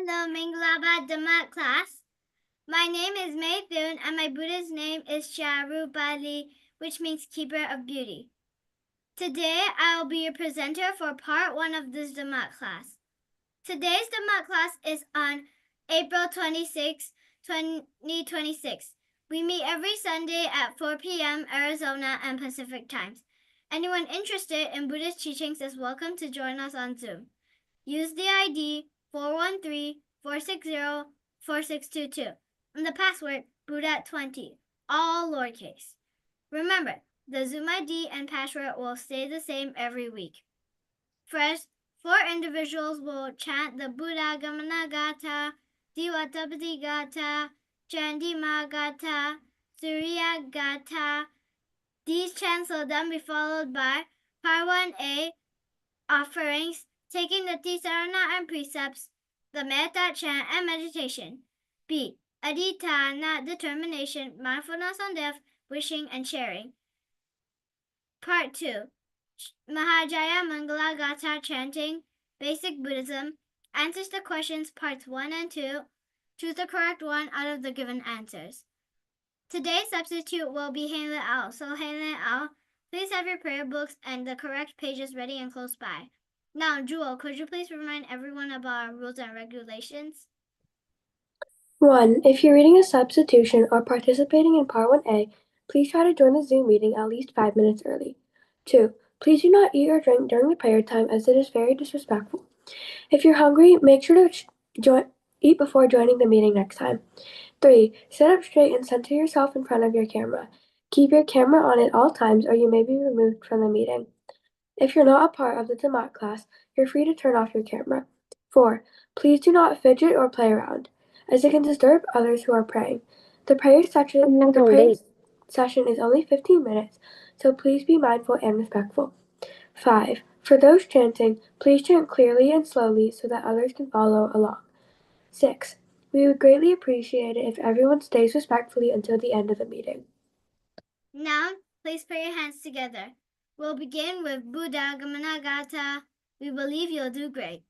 Hello, Mangalaba Dhamma class. My name is May Thun, and my Buddha's name is Charubali, which means keeper of beauty. Today, I'll be your presenter for part 1 of this Dhamma class. Today's Dhamma class is on April 26, 2026. We meet every Sunday at 4 p.m. Arizona and Pacific times. Anyone interested in Buddhist teachings is welcome to join us on Zoom. Use the ID 413-460-4622 and the password Buddha20, all lowercase. Remember, the Zoom ID and password will stay the same every week. First, 4 individuals will chant the Buddha Gamana Gata, Diwatapati Gata, Chandima Gata, Surya Gata. These chants will then be followed by Part 1A, offerings, taking the Tisarana and precepts, the Metta chant and meditation. B. Adhitana, determination, mindfulness on death, wishing and sharing. Part 2. Mahajaya Mangala Gata chanting, basic Buddhism, answers the questions parts 1 and 2. Choose the correct one out of the given answers. Today's substitute will be Heinle Al. So Heinle Al, please have your prayer books and the correct pages ready and close by. Now, Jewel, could you please remind everyone about our rules and regulations? 1. If you're reading a substitution or participating in Part 1A, please try to join the Zoom meeting at least 5 minutes early. 2. Please do not eat or drink during the prayer time as it is very disrespectful. If you're hungry, make sure to eat before joining the meeting next time. 3. Sit up straight and center yourself in front of your camera. Keep your camera on at all times or you may be removed from the meeting. If you're not a part of the Dhamma class, you're free to turn off your camera. 4. Please do not fidget or play around, as it can disturb others who are praying. The prayer session is only 15 minutes, so please be mindful and respectful. 5. For those chanting, please chant clearly and slowly so that others can follow along. 6. We would greatly appreciate it if everyone stays respectfully until the end of the meeting. Now, please put your hands together. We'll begin with Buddha Gamana Gata. We believe you'll do great.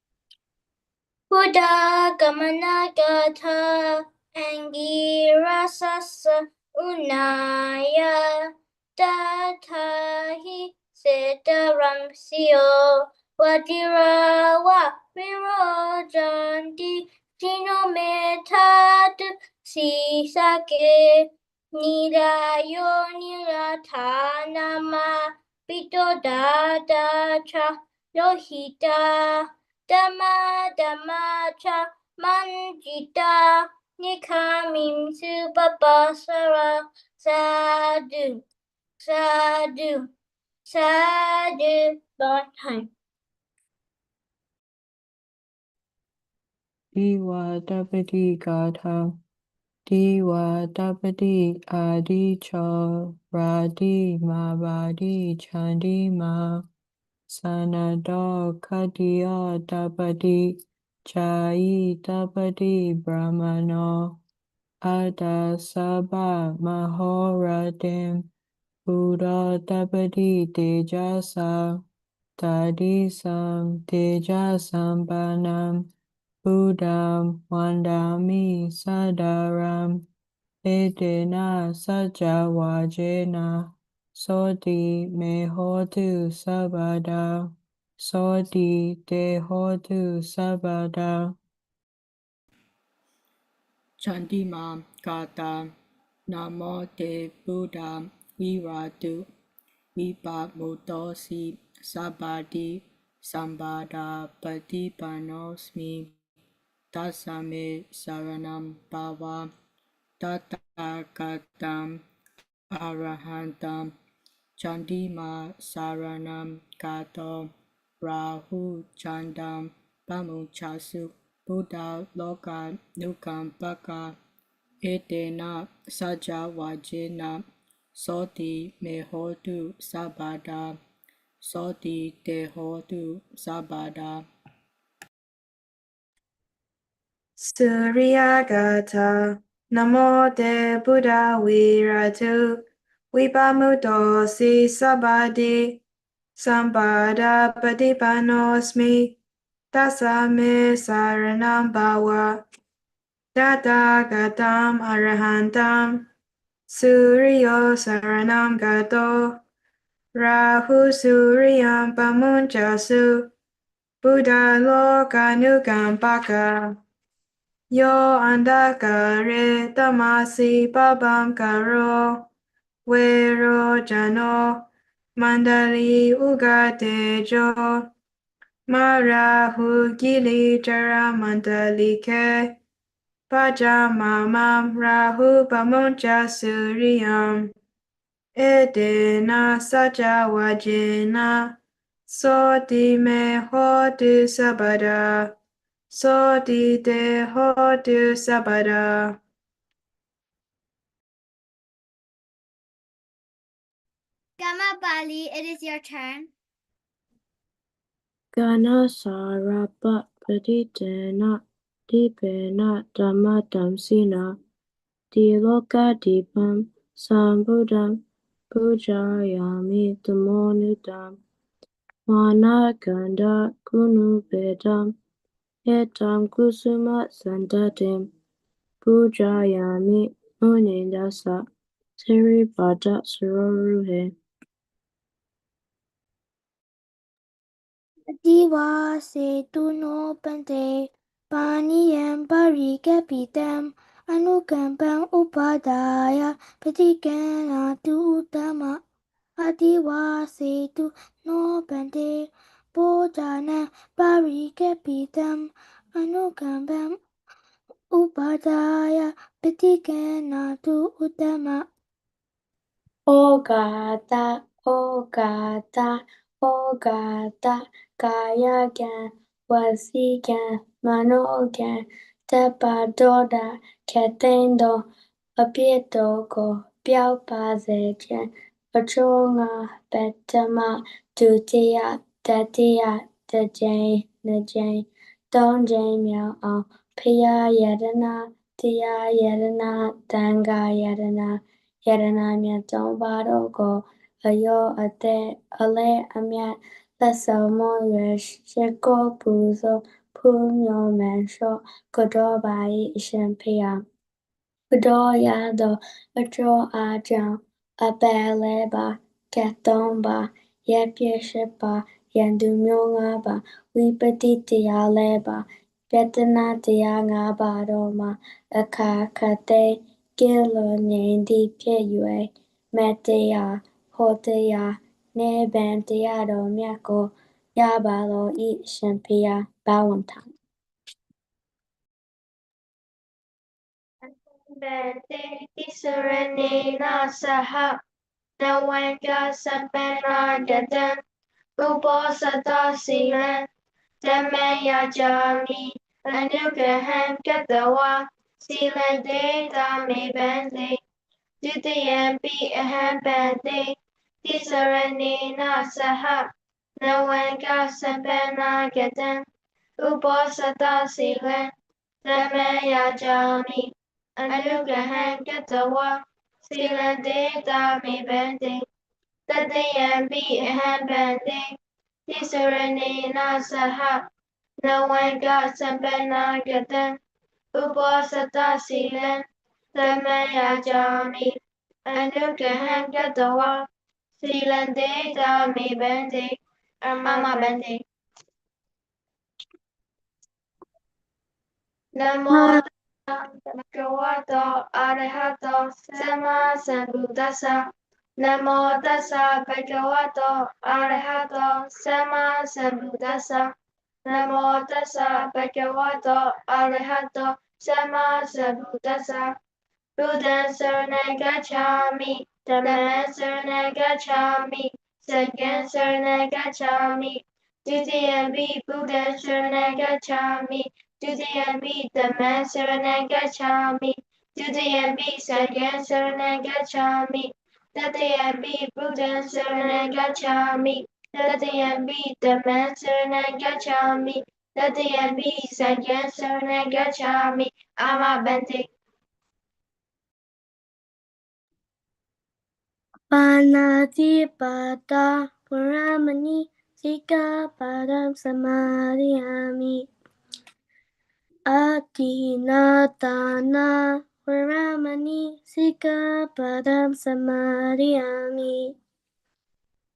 Buddha Gamana Gata Angira Sasa Unaya Tatahi Setaram Sio Vajirawa Virojanti Sino Metat Sisake Nidayo Nirathanama Pito Dada Cha Lohita Dhamma cha manjita nikamim supapasara sadhu sadhu sadhu. Long time. Diwa Tapati Gatha Diwa Tapati Adi Cha Radi Mavadi Chandima Sanado Kadiya Tapati Chai Tapati Brahmano Ada Sabha Mahoratim Buddha Tapati Tejasa Tadisam Tejasam Banam Buddham Vandami Sadaram Edena Sajawajena Soti Mehotu Sabada Soti Dehotu Sabada. Chandima Gata Namo Te Buddha Viratu Vipa Mutosi Sabadi Sambada Patipanosmi Tasame Saranam Bhava Tathagatam Arahantam Chandima Saranam Gato Rahu Chandam Pamuchasu Buddha Loka Nukam Baka Etena Saja Vajena Soti Mehotu Sabada Soti Tehotu Sabada. Suryagata Namo Te Buddha Viratu Vipamutosi Sabadi Sambada Patipanosmi Tasame saranam bhava. Tathagatam arahantam. Suryo saranam gato. Rahu suryam pamunchasu. Buddha lokanugambaka. Yo andakare tamasi babam karo. Vero jano. Mandali ugatejo. Marahu gili jara mandalike. Pajamamam rahu pamuncha suryam. Edena saja wajena. Soti me hotu sabada. Soti de hotu sabada. Gama Bali, it is your turn. Gana sarapa paditena dipena dhamma damsina diloka dipam sambudam pujayami tamonudam mana ganda kunubedam etam kusuma sandatim pujayami munindasa siripata suroruhe. Diva se tu no pante paniyam parikapitam anukampam upadaya patikana tu uttama Adiva se tu no pante bodhana parikapitam anukampam upadaya patikana tu uttama Ogata, Ogata, Ogata, Kaya Gan, Wasi Gan, Mano Gan, Tepadoda, Ketendo, Apietogo, Piaupaze Gan, Pachunga, Betama, Tutia, Tatia, Tajay, Najay, Don Jay Miao, Pia Yedana, Tia Yedana, Danga Yedana, Yaranamya Dombado go ayo ate ale amya laso moyesh sheko puzo punyo mensho kodo bai ishempia. Kodo yado ajo ajam abeleba ketomba yepyeshepa yandumyonga ba wipatiti aleba betanati anga baroma akakate Gilo Nyendi Pyayue Metea Hotea Ne Bantiado Miako Yabalo I Shempia Bawantang. Bente Tisaranena Saha Nawanka Sapanagatan Uposata Silan Tamaya Jami Anugrahan Katawa Silan Data Me Bente Dutayampi Aham Bente Tisaranena Saha Nawanka Sapanagatan Uposata Silan Tamaya Jami Anugrahan Katawa Silan Data Me Bente Tatayampi Aham Bente Tisaranena Saha Nawanka Sampanagatan Upasata Silan Tamaya Jami Anugrahan Katawa Silan Data Me Bente Ama Bente Namo Bhagavato Arahato Sama Sambuddhassa Namo Tassa Bhagavato Arahato Sama Sambuddhassa Namo Tassa Bhagavato Arahato Sama Sambuddhassa Buddhaṃ saranam gacchāmi, Dhammāṃ saranam gacchāmi, Sanghāṃ saranam gacchāmi, Dutiyampi Buddhaṃ saranam gacchāmi, Dutiyampi Dhammāṃ saranam gacchāmi, Dutiyampi Sanghāṃ saranam gacchāmi, Tatayampi Buddhaṃ saranam gacchāmi, Tatayampi Dhammāṃ saranam gacchāmi, Tatayampi Sanghāṃ saranam gacchāmi. Ama Bente. Panati Pata Puramani Sikkhapadam samadhiyami. Adinatana varamani Sikkhapadam samadhiyami.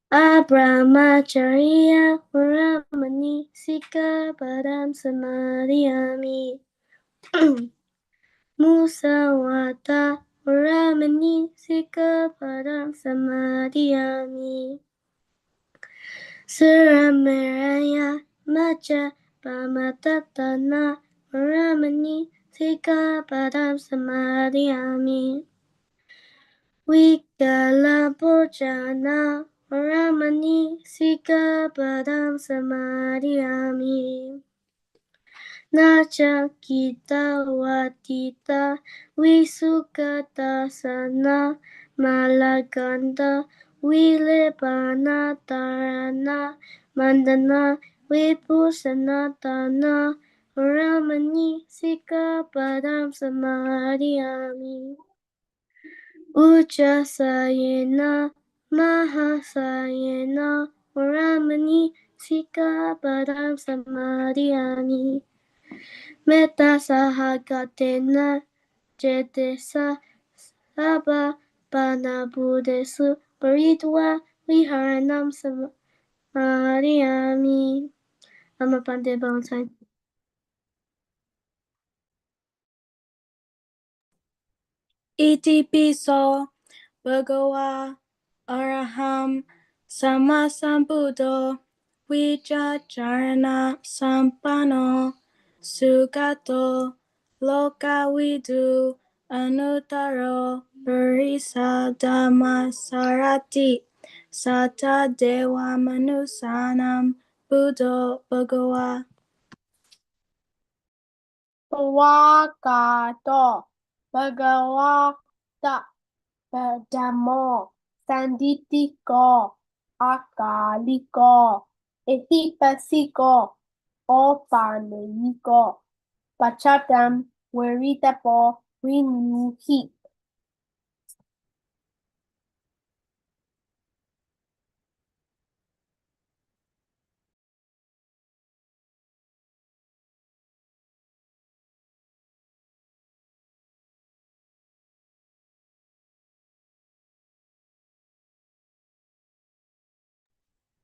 Abrahmacharya varamani Sikkhapadam samadhiyami. Musawata varamani Sikkhapadam samadhiyami. Suramiraya macha pamatatana varamani Sikkhapadam samadhiyami. Vikalabhojana varamani Sikkhapadam samadhiyami. Nacha kita watita visukatasana malaganda vilebana tarana mandana vipusanatana varamani Sikkhapadam samadhiyami. Ujjasayena mahasayena varamani Sikkhapadam samadhiyami. Metta sahagatena jetesa saba panabudesu paritva viharanam samadhiyami. Amapante Valentine. Iti piso Bhagawa Araham Sammasambuddho Vijayacharana Sampano Sugato Lokavidu Anutaro Purisa Dhamma Sarati Sata Dewa Manusanam Buddho Bhagawa Pawakato Bhagavata Dhammo Sanditiko Akaliko Ehipasiko Opanayiko Pachatam Veritapo Vinuhi.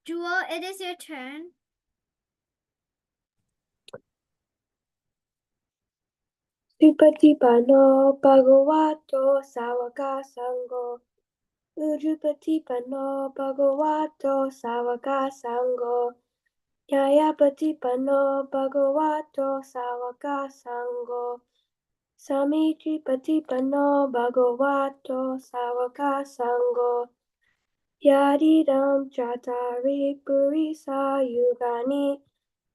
Jewel, it is your turn. Supatipano Bhagavato Savaka Sango. Ujupatipano Bhagavato Savaka Sango. Nyayapatipano Bhagavato Savaka Sango. Samijipatipano Bhagavato Savaka Sango. Yadidam Chatari Purisa Yugani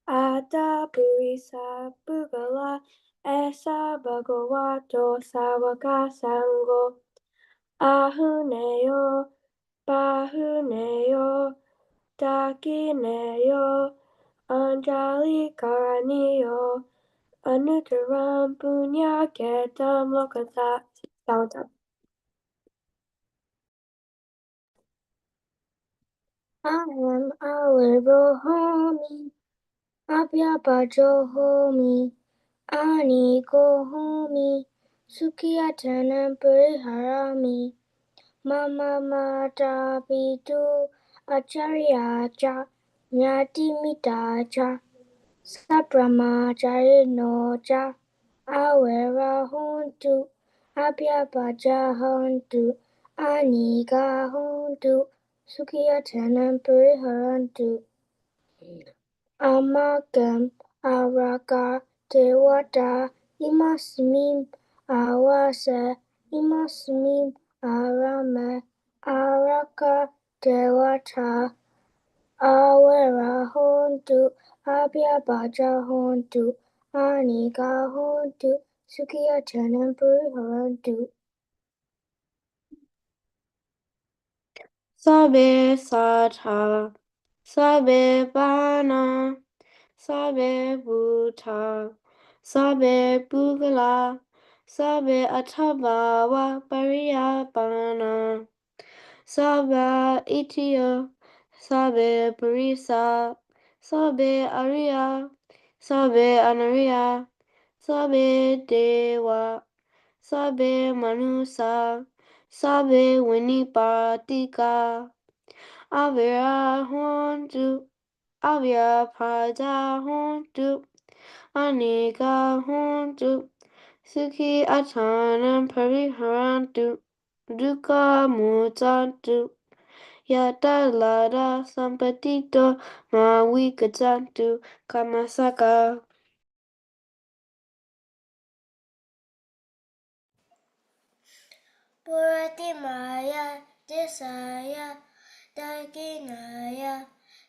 Ata Purisa Pugala Esa Bhagavato Savaka Sango. Ahuneo Bahuneyo Dakineyo Anjali Karaniyo Anuttaram Punya Ketam Lokata Sawatam. Aham Alirohami Abhyapajohomi Ani Gohomi Sukhiyatanam Puriharami Mama Mata Pitu Acharyacha Nyatimitacha Sabrahmacharinocha Awera Hontu Abhyapaja Hontu Anika Hontu Sukhiyatanam Puriharantu Amagam Araka Dewata Imasmim Awase Imasmim Arame Araka Dewata Awera Hontu Abhyabaja Hontu Anika Hontu Sukhiyatanam Puriharantu Sabe Satha Sabe Bana Sabe Bhuta Sabe Bugala Sabe Atavawa Pariyapana Saba Itio Sabe Purisa, Sabe Arya, Sabe Anariya, Sabe Dewa, Sabe Manusa, Sabe Winipatika, Avira Hontu, Avya Pada Hontu, Anika Hontu, Suki Atanam Pariharantu, Duka Mutantu, Yata Lada Sampatito, Mawikatantu, Kamasaka. Purati Maya Desaya Daginaya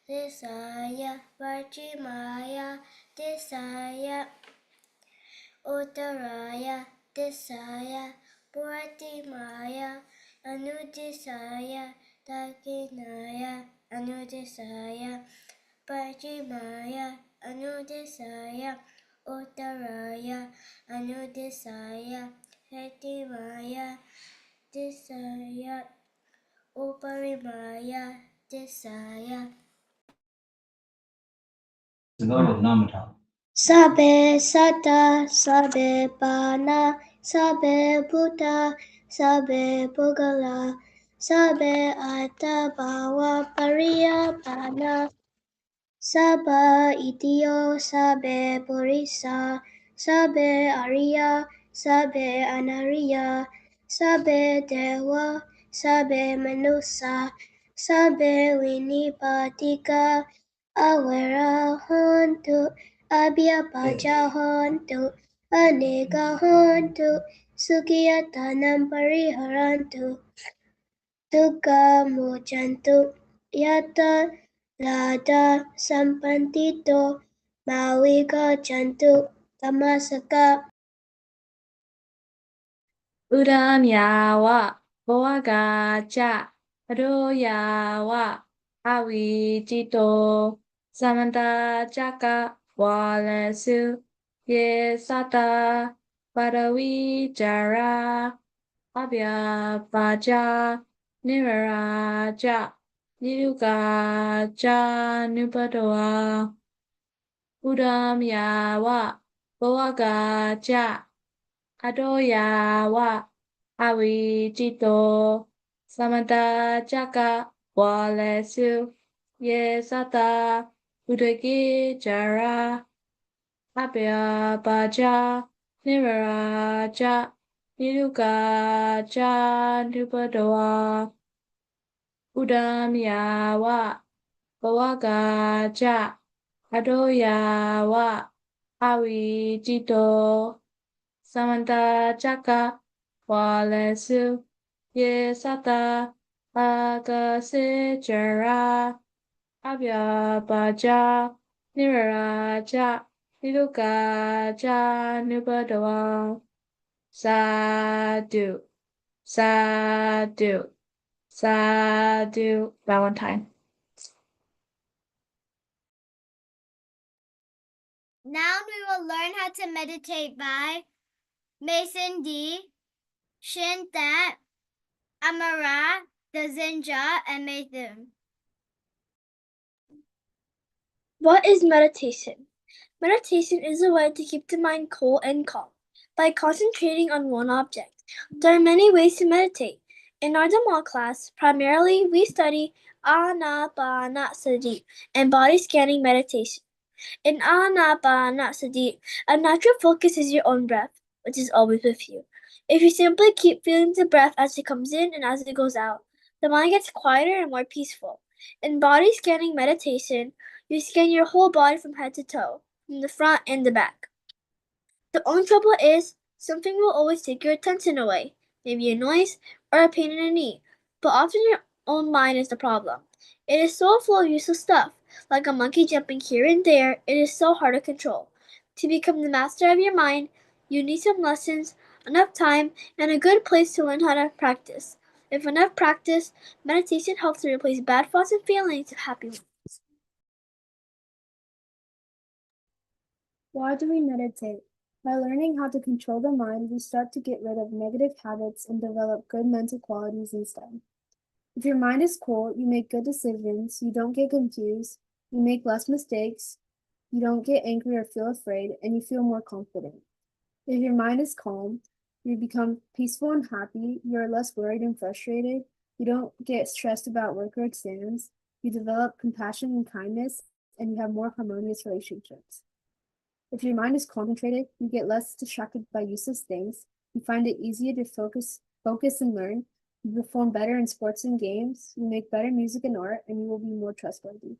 Desaya Vajimaya Desaya Uttaraya Desaya Purati Maya Anudesaya Daginaya Anudesaya Vajimaya Anudesaya Uttaraya Anudesaya Hetimaya Desaya Uparimaya Desaya Sabe Sata Sabe Bana Sabe Buddha Sabe Bogala Sabe Atabawa Pariya Bana Saba Itio Sabe Purisa Sabe Arya Sabe Anariya Sabe Dewa Sabe Manusa Sabe Winipatika Awera Hontu Abya Paja Hontu Aneka Hontu Sukiyatanam Pariharantu Dukkha Mojantu Yata Lada Sampantito Mawika Jantu Tamasaka Udam Yawa, Boagaja, Adoyawa, Awijito, Samanta Jaka, Walesu, Ye Sata, Padawi Jara, Abya Paja, Niraraja, Nirugaja, Nupadoa, Udam Yawa, Boagaja, Adoyawa, Awijito, Samanta Jaka, Walesu, Ye Sata, Udagi Jara, Abya Baja, Niraraja, Nirugaja, Nupadoa, Udam Yawa, Bawagaja, Adoyawa, Awijito, Samanta Jaka, Walesu, Ye Sata, Agasejara, Abya Baja, Niraraja, Nirugaja, Nubadawa, Sadhu, Sadhu, Sadhu, Valentine. Now we will learn how to meditate by Mason D, Shin That, Amara, Dazinja, and Mathun. What is meditation? Meditation is a way to keep the mind cool and calm by concentrating on one object. There are many ways to meditate. In our Dhamma class, primarily we study Anapanasati and body scanning meditation. In Anapanasati, a natural focus is your own breath, which is always with you. If you simply keep feeling the breath as it comes in and as it goes out, the mind gets quieter and more peaceful. In body scanning meditation, you scan your whole body from head to toe, from the front and the back. The only trouble is, something will always take your attention away, maybe a noise or a pain in the knee, but often your own mind is the problem. It is so full of useless stuff, like a monkey jumping here and there. It is so hard to control. To become the master of your mind, you need some lessons, enough time, and a good place to learn how to practice. With enough practice, meditation helps to replace bad thoughts and feelings with happy ones. Why do we meditate? By learning how to control the mind, we start to get rid of negative habits and develop good mental qualities instead. If your mind is cool, you make good decisions, you don't get confused, you make less mistakes, you don't get angry or feel afraid, and you feel more confident. If your mind is calm, you become peaceful and happy, you're less worried and frustrated, you don't get stressed about work or exams, you develop compassion and kindness, and you have more harmonious relationships. If your mind is concentrated, you get less distracted by useless things, you find it easier to focus and learn, you perform better in sports and games, you make better music and art, and you will be more trustworthy.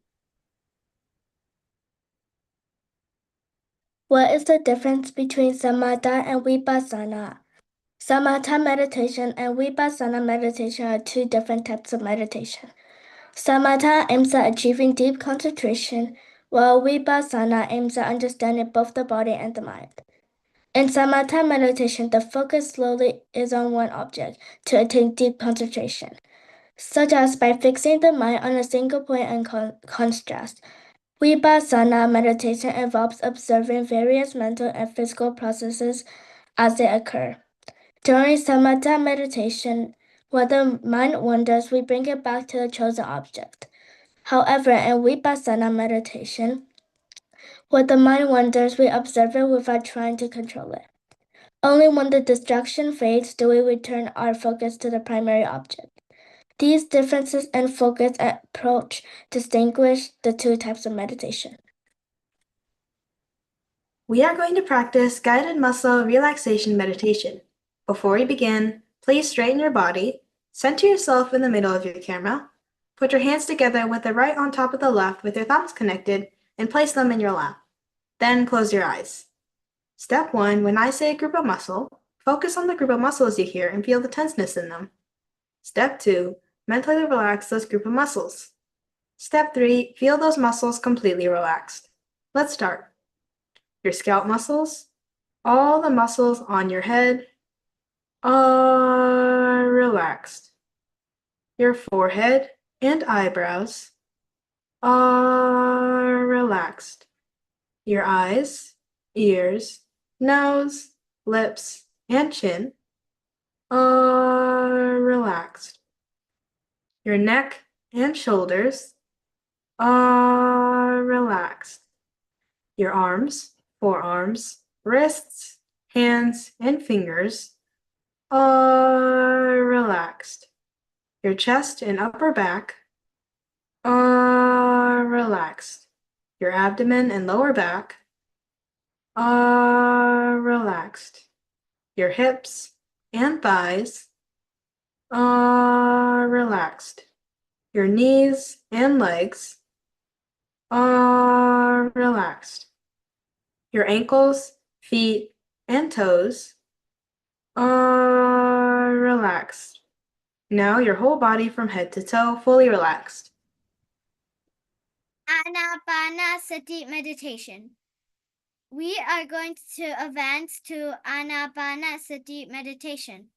What is the difference between samatha and vipassana? Samatha meditation and vipassana meditation are two different types of meditation. Samatha aims at achieving deep concentration, while vipassana aims at understanding both the body and the mind. In samatha meditation, the focus slowly is on one object to attain deep concentration, such as by fixing the mind on a single point and contrast. Vipassana meditation involves observing various mental and physical processes as they occur. During samatha meditation, when the mind wanders, we bring it back to the chosen object. However, in vipassana meditation, when the mind wanders, we observe it without trying to control it. Only when the distraction fades do we return our focus to the primary object. These differences in focus approach distinguish the two types of meditation. We are going to practice guided muscle relaxation meditation. Before we begin, please straighten your body, center yourself in the middle of your camera, put your hands together with the right on top of the left with your thumbs connected, and place them in your lap. Then close your eyes. Step 1, when I say a group of muscle, focus on the group of muscles you hear and feel the tenseness in them. Step 2, mentally relax those group of muscles. Step 3, feel those muscles completely relaxed. Let's start. Your scalp muscles, all the muscles on your head are relaxed. Your forehead and eyebrows are relaxed. Your eyes, ears, nose, lips, and chin are relaxed. Your neck and shoulders are relaxed. Your arms, forearms, wrists, hands, and fingers are relaxed. Your chest and upper back are relaxed. Your abdomen and lower back are relaxed. Your hips and thighs are relaxed. Your knees and legs are relaxed. Your ankles, feet, and toes are relaxed. Now your whole body from head to toe fully relaxed. Anapanasati meditation. We are going to advance to Anapanasati meditation.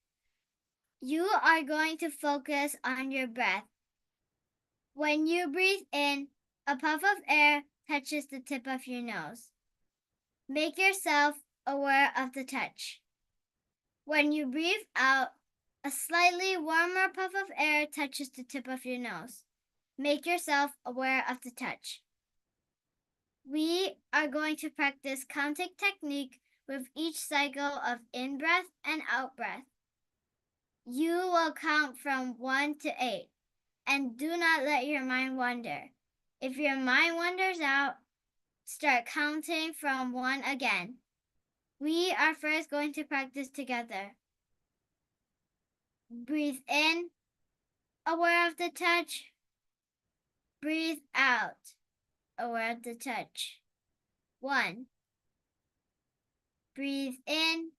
You are going to focus on your breath. When you breathe in, a puff of air touches the tip of your nose. Make yourself aware of the touch. When you breathe out, a slightly warmer puff of air touches the tip of your nose. Make yourself aware of the touch. We are going to practice counting technique with each cycle of in-breath and out-breath. You will count from 1 to 8, and do not let your mind wander. If your mind wanders out, start counting from 1 again. We are first going to practice together. Breathe in, aware of the touch. Breathe out, aware of the touch. 1. Breathe in,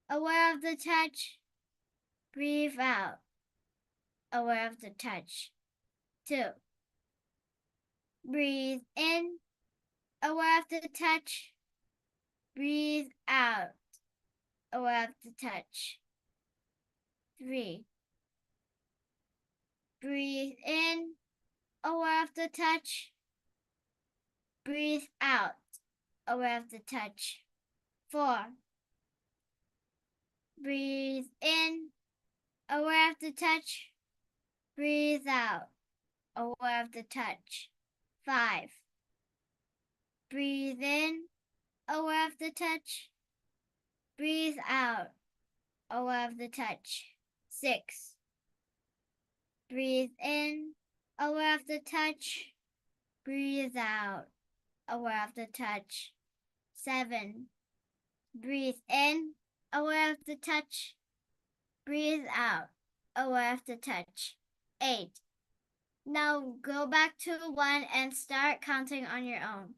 aware of the touch. Breathe out, aware of the touch. 2. Breathe in, aware of the touch. Breathe out, aware of the touch. 3. Breathe in, aware of the touch. Breathe out, aware of the touch. 4. Breathe in, aware of the touch. Breathe out, aware of the touch. 5. Breathe in, aware of the touch. Breathe out, aware of the touch. 6. Breathe in, aware of the touch. Breathe out, aware of the touch. 7. Breathe in, aware of the touch. Breathe out, aware of the touch. 8. Now go back to 1 and start counting on your own.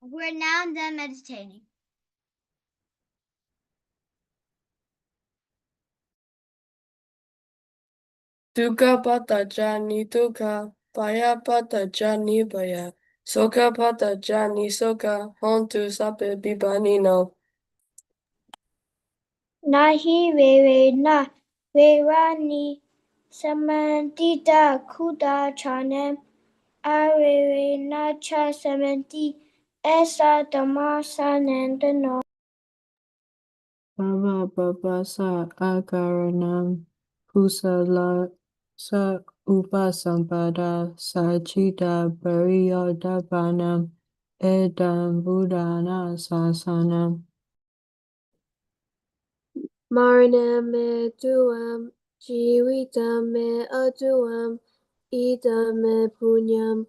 We're now done meditating. Dukkha pataja ni dukkha, baya pataja ni baya, sokha pataja ni sokha, hontu sape bibani no. Nahi Rere Na Verani Samantita Kuda Chanem Arere Nacha Samanti Esa Dhamma Sanandano. Baba Baba Sa Akaranam Kusala Sa Upasampada Sachita Pariyadabanam Edam Buddhana Sasanam Maranam me tuam, Jivitam me atuam, Idam me punyam,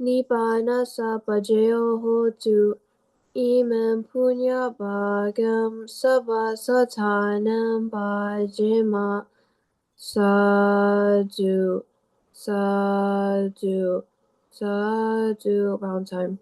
Nibbana sapajayo hotu, Imam punya bhagam, Sabha satanam bhajema, Sadhu, sadhu, sadhu, round time.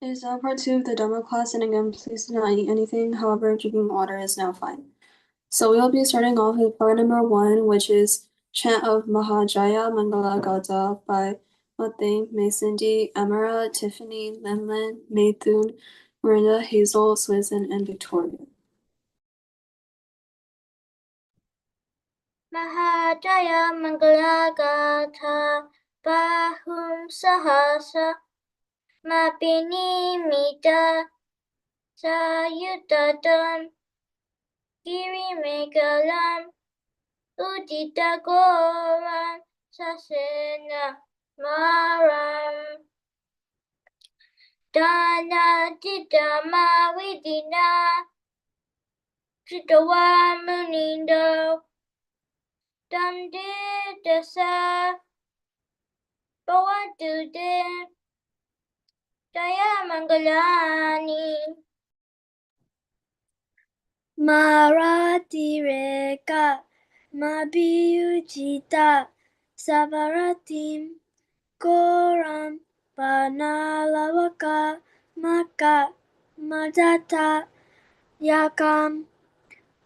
It is now part 2 of the Dhamma class, and again, please do not eat anything. However, drinking water is now fine. So we'll be starting off with part number 1, which is Chant of Mahajaya Mangala Gauta by Mate, Macindy, Amara, Tiffany, Linlin, Mathun, Miranda, Hazel, Swizzen, and Victoria. Mahajaya Mangala Gatha Bahum Sahasa Mapini Mita Sayutatam Giri Megalam Udita Goram Sasena Maram Dana Didama Vidina Chitawa Munindo Dandi Dasa Bawadude Jaya Mangalani Marathi Reka Mabiyujita Savaratim Goram Panalavaka Maka Madata Yakam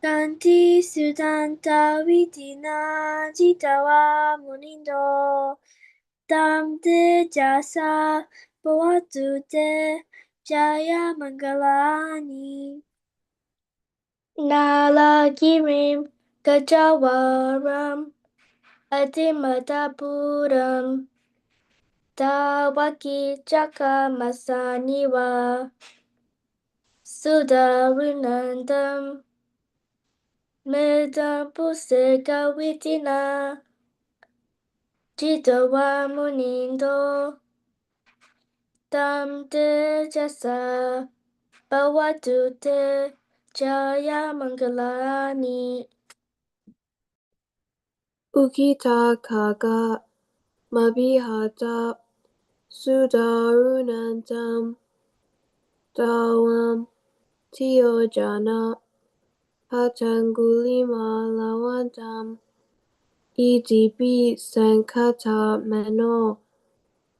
Tanti Sudanta Vidina Jitawa Munindo Tam De Jasa Bawatu De Jaya Mangalani Nalagirim Gajawaram Adimadapuram Dawaki Jaka Masaniwa Sudarunandam Medam Puseka Witina Jitawa Munindo Tam Te Jasa Bawatute Jaya Mangalani Ukita kaga mabihata sudarunantam dawam tiojana patangulima EDB Sankata Mano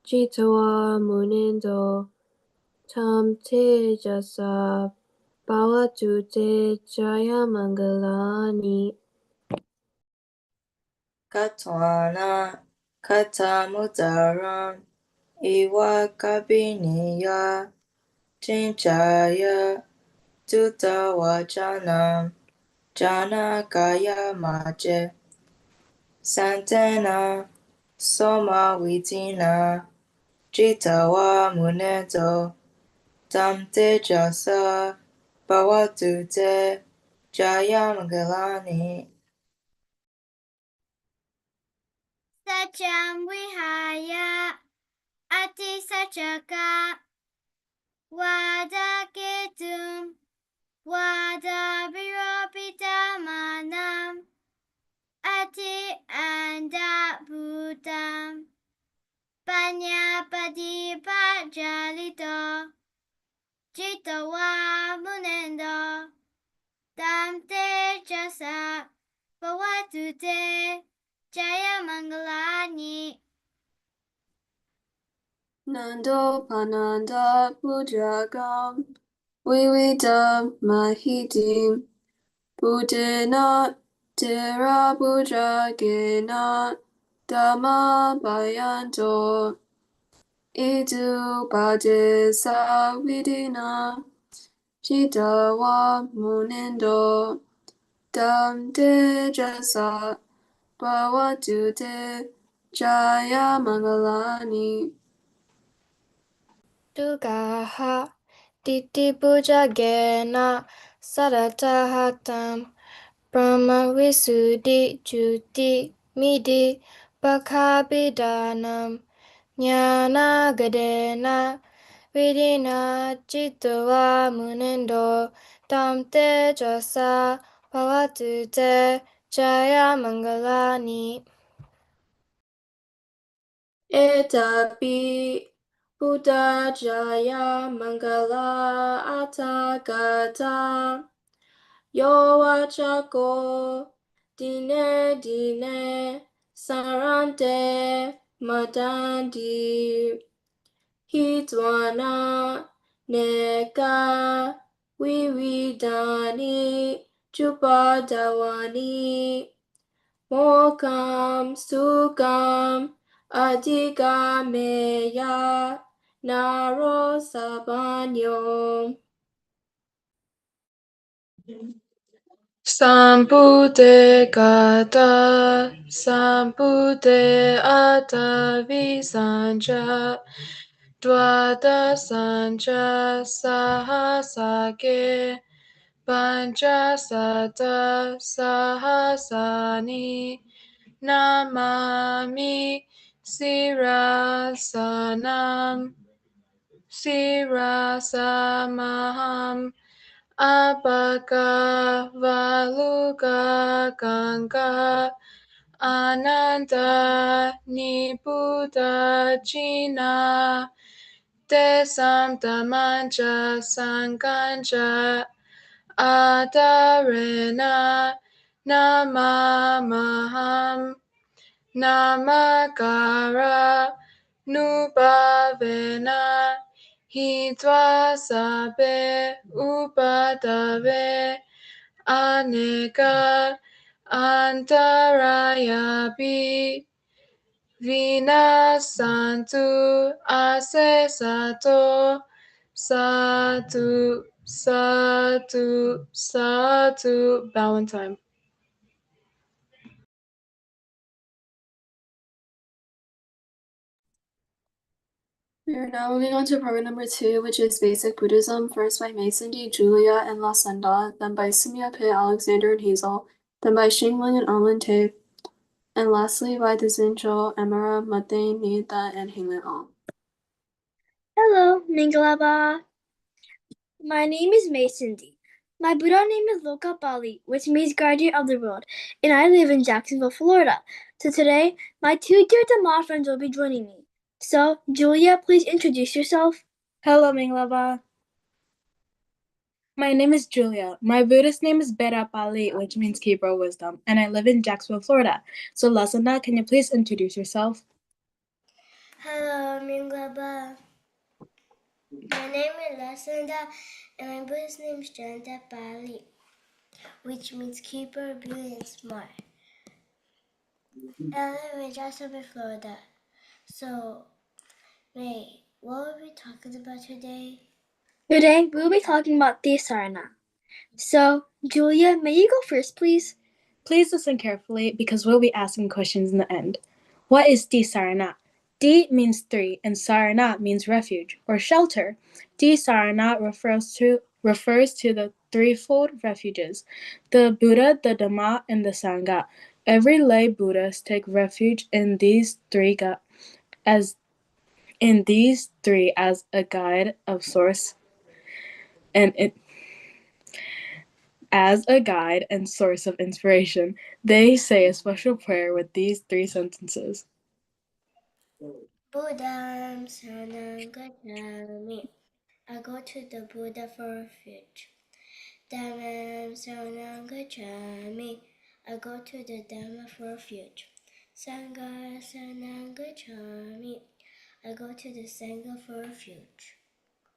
Jitawa Munindo Tam Tejasa Bawatute Jaya Mangalani Katwana Katamudaram Iwa Kabiniya Chinchaya Tutawajanam Janakaya Maje Santana Soma Witina Jitawa Muneto Tam Tejasa Bawatute Jaya Mangalani Sacham Vihaya Ati Sachaka Wada Ketum Wada Viropita Manam Ati Anda Bhutam Panyapati Pajalito Jitawa Munendo Tam Tejasa Bawatute Jaya Mangalani Nando Pananda Pujagam Vividam Mahidim Budena Tera Pujagena Dhamma Bayanto Idu Padesa Vidina Jitawa Munindo Dam Tejasa Bawatute Jaya Mangalani Dugaha Ditibujagena Saratahatam Brahma Visuddhi Juti Midi Bhakabidanam Jnana Gadena Vidina Jitva Munendo Tam Tejasa Bhavatute Jaya Mangalani Etapi Buddha Jaya Mangala Atagata Yowachako Dine Dine Sarante Madandi Hitwana Neka Wiwidani Chupadawani Mokam Sukam Adigameya Naro Sabanyo Sambuddhe Gata Sambuddhe Atavi Sanja Dwada Sanja Sahasake Panchasata Sahasani Namami Sirasamaham Apakavaluka Ganga Ananda Nibuddha Jina Desam Tamancha Sankancha Adarena Namamaham Namakara Nubhavena Hidva Sabe Upadave Aneka Antarayapi Vinasantu Ase Sato Satu Satu Satu Bowing time. We are now moving on to program number 2, which is Basic Buddhism, first by Mason D, Julia, and Lasenda, then by Sumya Pe, Alexander, and Hazel, then by Xingling and Anlin Te, and lastly by Dezincho, Emera, Mate, Nita, and Hinglin Ong. Hello, Mingalaba. My name is Mason D. My Buddha name is Loka Bali, which means guardian of the world, and I live in Jacksonville, Florida. So today, my two dear Dhamma friends will be joining me. So, Julia, please introduce yourself. Hello, Minglava. My name is Julia. My Buddhist name is Bera Pali, which means keeper of wisdom, and I live in Jacksonville, Florida. So, Lasanda, can you please introduce yourself? Hello, Minglaba. My name is Lasanda, and my Buddhist name is Janta Pali, which means keeper, beauty, and smart. I live in Jacksonville, Florida. So, May, what are we talking about today? Today, we'll be talking about Tisarana. So, Julia, may you go first, please? Please listen carefully because we'll be asking questions in the end. What is Tisarana? Di means three, and Sarana means refuge or shelter. Tisarana refers to the threefold refuges: the Buddha, the Dhamma, and the Sangha. Every lay Buddhist take refuge in these three as a guide of source and source of inspiration. They say a special prayer with these three sentences. Buddham Saranam Gacchami. I go to the Buddha for refuge. Dhammam Saranam Gacchami. I go to the Dhamma for refuge. Sangha Saranam Gacchami. I go to the Sangha for refuge.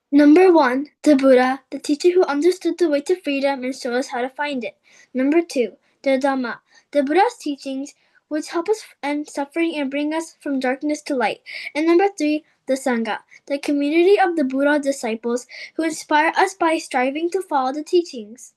Number 1, the Buddha, the teacher who understood the way to freedom and showed us how to find it. Number 2, the Dhamma, the Buddha's teachings which help us end suffering and bring us from darkness to light. And number 3, the Sangha, the community of the Buddha disciples who inspire us by striving to follow the teachings.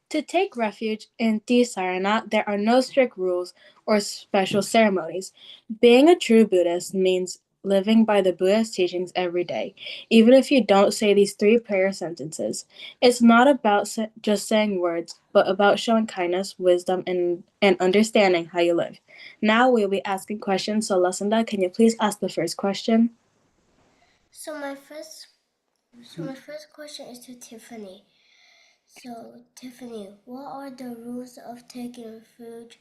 To take refuge in Tisarana, there are no strict rules or special ceremonies. Being a true Buddhist means living by the Buddha's teachings every day, even if you don't say these three prayer sentences. It's not about just saying words, but about showing kindness, wisdom, and understanding how you live. Now we'll be asking questions, so Lasanda, can you please ask the first question? So my first question is to Tiffany. So, Tiffany, what are the rules of taking refuge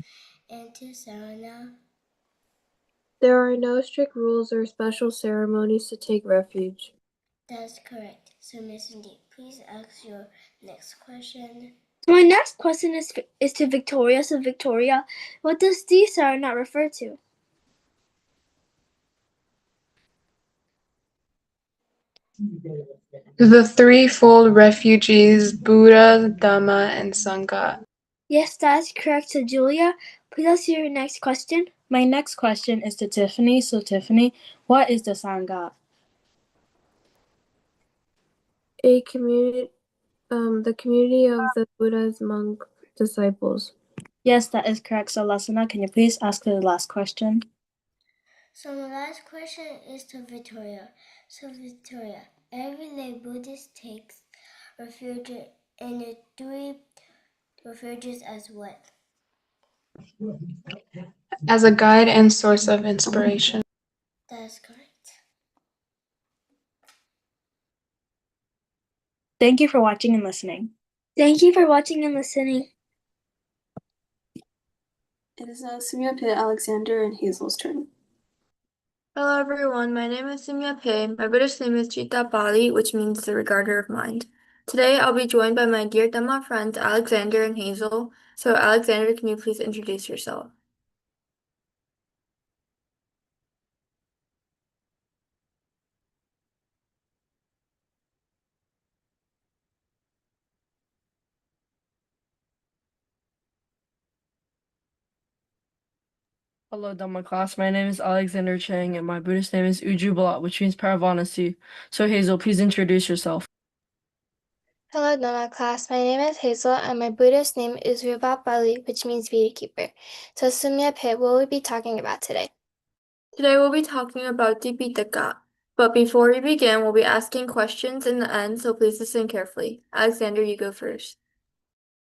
in Tisarana? There are no strict rules or special ceremonies to take refuge. That's correct. So, Miss Indy, please ask your next question. So my next question is to Victoria. So Victoria, what does Tisarana refer to? The threefold refugees, Buddha, Dhamma, and Sangha. Yes, that's correct. So Julia, please ask your next question. My next question is to Tiffany. So Tiffany, what is the Sangha? The community of the Buddha's monk disciples. Yes, that is correct. So Lasana, can you please ask the last question? So my last question is to Victoria. So Victoria, every lay Buddhist takes refuge in the three refuges as what? As a guide and source of inspiration. That's correct. Thank you for watching and listening. Thank you for watching and listening. It is now Sumya Pe, Alexander, and Hazel's turn. Hello everyone, my name is Simya Pe. My Buddhist name is Chitta Bali, which means the regarder of mind. Today I'll be joined by my dear Dhamma friends Alexander and Hazel. So Alexander, can you please introduce yourself? Hello, Dhamma class. My name is Alexander Chang, and my Buddhist name is Ujubala, which means Paravanasi. So Hazel, please introduce yourself. Hello, Dhamma class. My name is Hazel, and my Buddhist name is Rupa Bali, which means beauty keeper. So, Sumya Pe, what will we be talking about today? Today we'll be talking about Tipitaka. But before we begin, we'll be asking questions in the end, so please listen carefully. Alexander, you go first.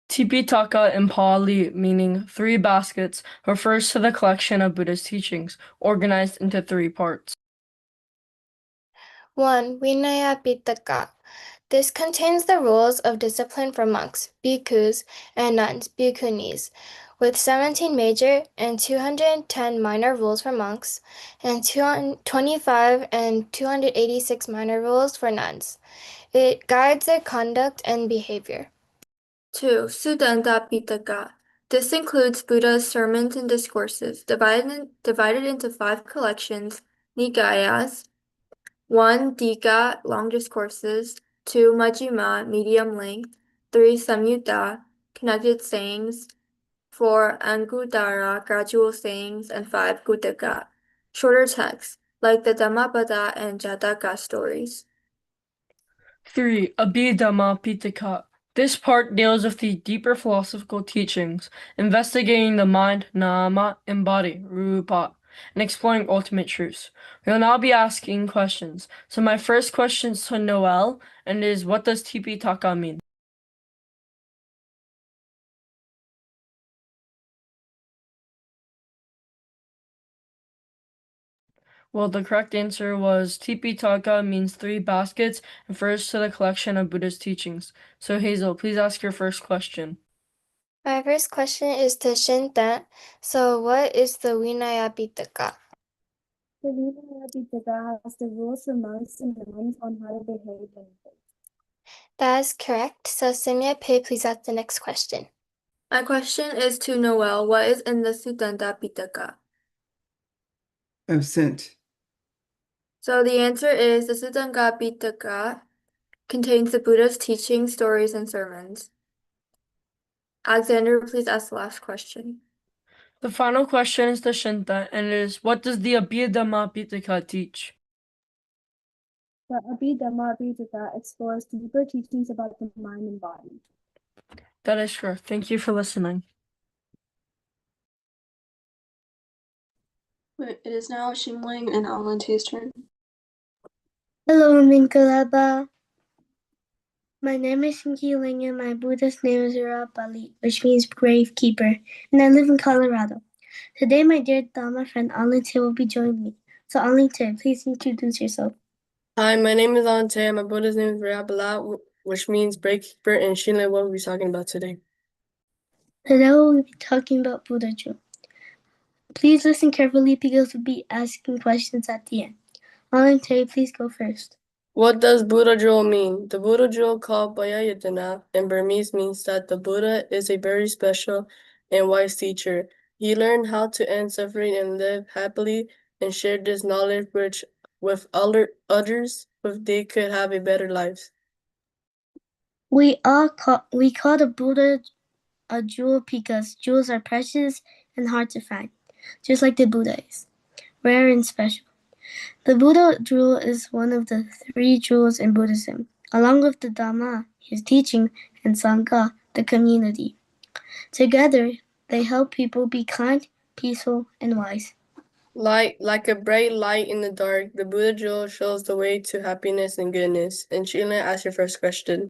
Tipitaka in Pali, meaning 3 baskets, refers to the collection of Buddha's teachings, organized into 3 parts. 1. Vinaya Pitaka. This contains the rules of discipline for monks, bhikkhus, and nuns, bhikkhunis, with 17 major and 210 minor rules for monks, and 25 and 286 minor rules for nuns. It guides their conduct and behavior. 2. Suddhanta Pitaka. This includes Buddha's sermons and discourses, divided into 5 collections, Nikayas. 1. Dika, long discourses. 2. Majjhima, medium length. 3. Samyutta, connected sayings. 4. Anguttara, gradual sayings. And 5. Guttaka, shorter texts, like the Dhammapada and Jataka stories. 3. Abhidhamma Pitaka. This part deals with the deeper philosophical teachings, investigating the mind, nama, and body, rupa, and exploring ultimate truths. We will now be asking questions. So my first question is to Noel, and is, what does Tipitaka mean? Well, the correct answer was Tipitaka means 3 baskets and refers to the collection of Buddha's teachings. So Hazel, please ask your first question. My first question is to Shinta. So, what is the Vinaya Pitaka? The Vinaya Pitaka has the rules for monks and nuns on how to behave and live. That is correct. So, Simya Pei, please ask the next question. My question is to Noel. What is in the Suddhanta Pitaka? Absent. So the answer is the Suttanga Pitaka contains the Buddha's teachings, stories, and sermons. Alexander, please ask the last question. The final question is to Shinta, and it is, what does the Abhidhamma Pitaka teach? The Abhidhamma Pitaka explores deeper teachings about the mind and body. That is correct. Thank you for listening. It is now Xingling and Alante's turn. Hello, Minkalaba. My name is Shinki Ling and my Buddhist name is Urapali, which means grave keeper, and I live in Colorado. Today, my dear Dhamma friend Alante will be joining me. So, Alante, please introduce yourself. Hi, my name is Alante. My Buddha's name is Ryabala, which means breakkeeper, and Sheila, what we'll be talking about today. Today, we'll be talking about Buddha Jewel. Please listen carefully because we'll be asking questions at the end. Alante, please go first. What does Buddha Jewel mean? The Buddha Jewel, called Bayayatana in Burmese, means that the Buddha is a very special and wise teacher. He learned how to end suffering and live happily and shared this knowledge with others if they could have a better life. We call the Buddha a jewel because jewels are precious and hard to find, just like the Buddha is, rare and special. The Buddha jewel is one of the 3 jewels in Buddhism, along with the Dhamma, his teaching, and Sangha, the community. Together, they help people be kind, peaceful, and wise. Like a bright light in the dark, the Buddha jewel shows the way to happiness and goodness. And Sheila, ask your first question.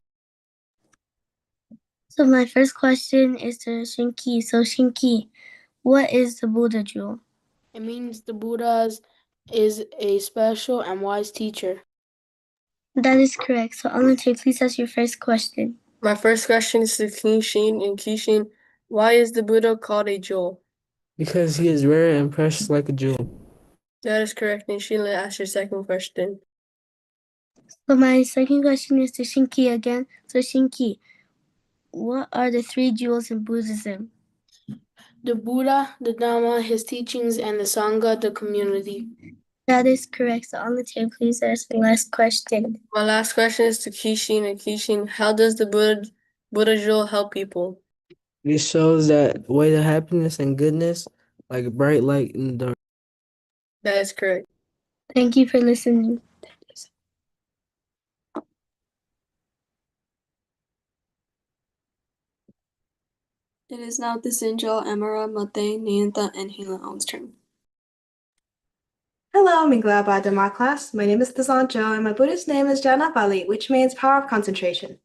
So my first question is to Shinki. So Shinki, what is the Buddha jewel? It means the Buddha is a special and wise teacher. That is correct. So Alante, please ask your first question. My first question is to Kishin. And Kishin, why is the Buddha called a jewel? Because he is rare and precious like a jewel. That is correct. And Sheila, ask your second question. So my second question is to Shinki again. So Shinki, what are the 3 jewels in Buddhism? The Buddha, the Dhamma, his teachings, and the Sangha, the community. That is correct. So Alante, please ask the last question. My last question is to Kishin. And Kishin, how does the Buddha jewel help people? It shows that way to happiness and goodness, like a bright light in the dark. That is correct. Thank you for listening. It is now the Sinjal, Amara, Mate, Nayantha, and Hila Alm's turn. Hello, Minglaba Dhamma class. My name is Tazanjo, and my Buddhist name is Janapali, which means power of concentration.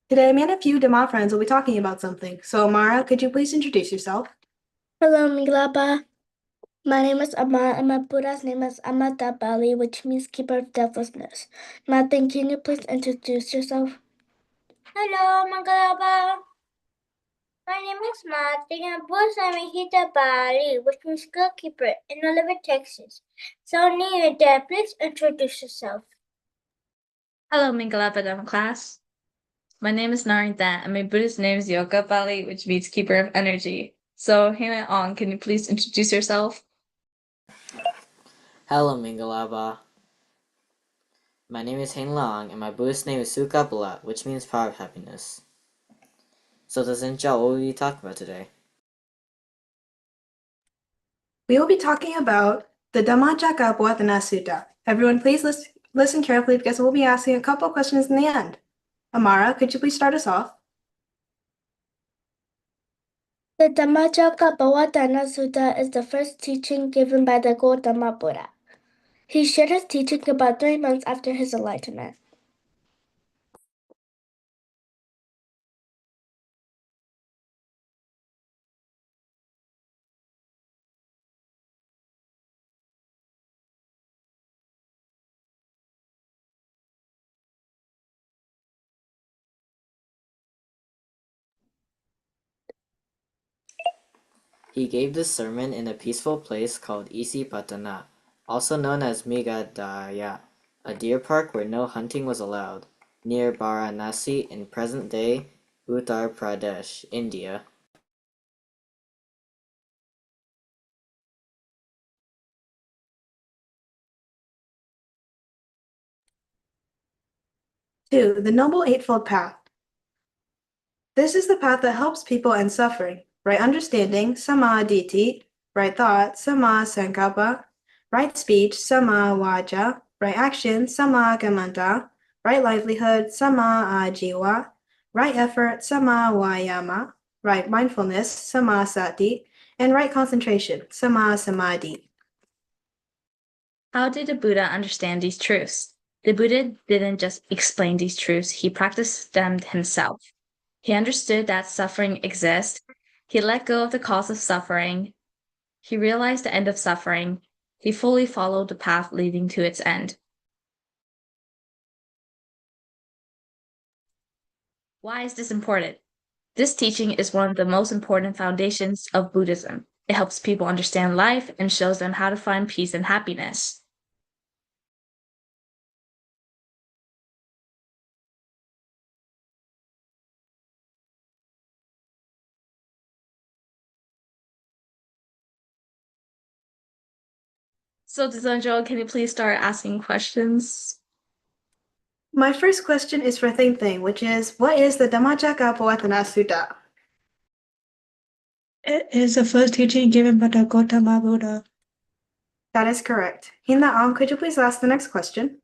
Today, me and a few Dhamma friends will be talking about something. So, Amara, could you please introduce yourself? Hello, Minglaba. My name is Amar, and my Buddha's name is Amatabali, which means keeper of deathlessness. Martin, can you please introduce yourself? Hello, Mangalaba. My name is Martin, and Buddha's name is Hitabali, which means goalkeeper, and I live in Texas. So, near there, please introduce yourself. Hello, Mingalapa Dhamma class. My name is Narita, and my Buddhist name is Yoga Bali, which means keeper of energy. So, Hina Ong, can you please introduce yourself? Hello, Mingalaba. My name is Heng Long, and my Buddhist name is Sukapala, which means power of happiness. So, Tazincha, what will we talk about today? We will be talking about the Dhammacakkappavattana Sutta. Everyone, please listen carefully because we'll be asking a couple questions in the end. Amara, could you please start us off? The Dhammacakkappavattana Sutta is the first teaching given by the Gautama Buddha. He shared his teaching about 3 months after his enlightenment. He gave this sermon in a peaceful place called Isipatana, also known as Meghadaya, a deer park where no hunting was allowed, near Varanasi in present-day Uttar Pradesh, India. Two, the Noble Eightfold Path. This is the path that helps people end suffering. Right understanding, samadhi, right thought, sama sankappa, right speech, sama vaja, right action, sama kamanta, right livelihood, sama ajiva, right effort, sama vayama, right mindfulness, sama sati, and right concentration, sama samadhi. How did the Buddha understand these truths? The Buddha didn't just explain these truths, he practiced them himself. He understood that suffering exists. He let go of the cause of suffering. He realized the end of suffering. He fully followed the path leading to its end. Why is this important? This teaching is one of the most important foundations of Buddhism. It helps people understand life and shows them how to find peace and happiness. So, Dzonjo, can you please start asking questions? My first question is for Thing Thing, which is, what is the Dhammacakkappavattana Sutta? It is the first teaching given by the Gautama Buddha. That is correct. Hina, could you please ask the next question?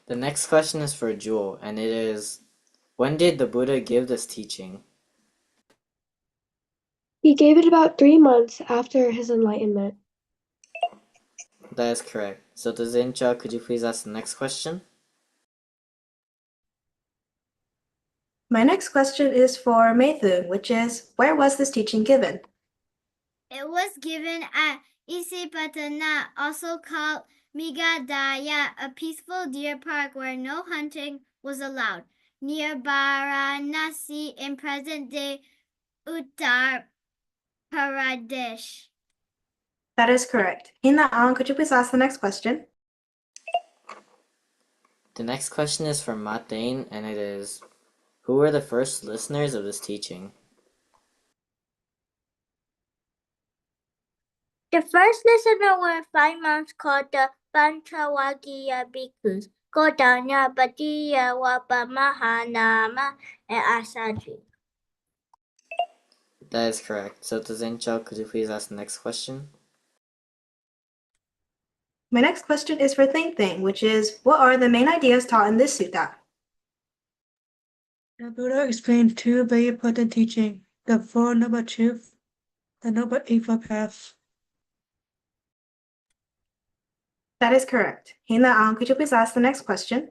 The next question is for Jewel, and it is, when did the Buddha give this teaching? He gave it about 3 months after his enlightenment. That is correct. So, Tazincha, could you please ask the next question? My next question is for Maithun, which is, where was this teaching given? It was given at Isipatana, also called Meghadaya, a peaceful deer park where no hunting was allowed, near Varanasi in present-day Uttar Pradesh. That is correct. Hina, could you please ask the next question? The next question is from Matane, and it is, who were the first listeners of this teaching? The first listener were 5 months called the Panchawagiya Bhikkhus, Kodanya, Badiya, Wapamahanama, and Asaji. That is correct. So, Tazincha, could you please ask the next question? My next question is for Thing Thing, which is, what are the main ideas taught in this sutta? The Buddha explained two very important teachings, the Four Noble Truths, the Noble Eightfold Path. That is correct. Hina, could you please ask the next question?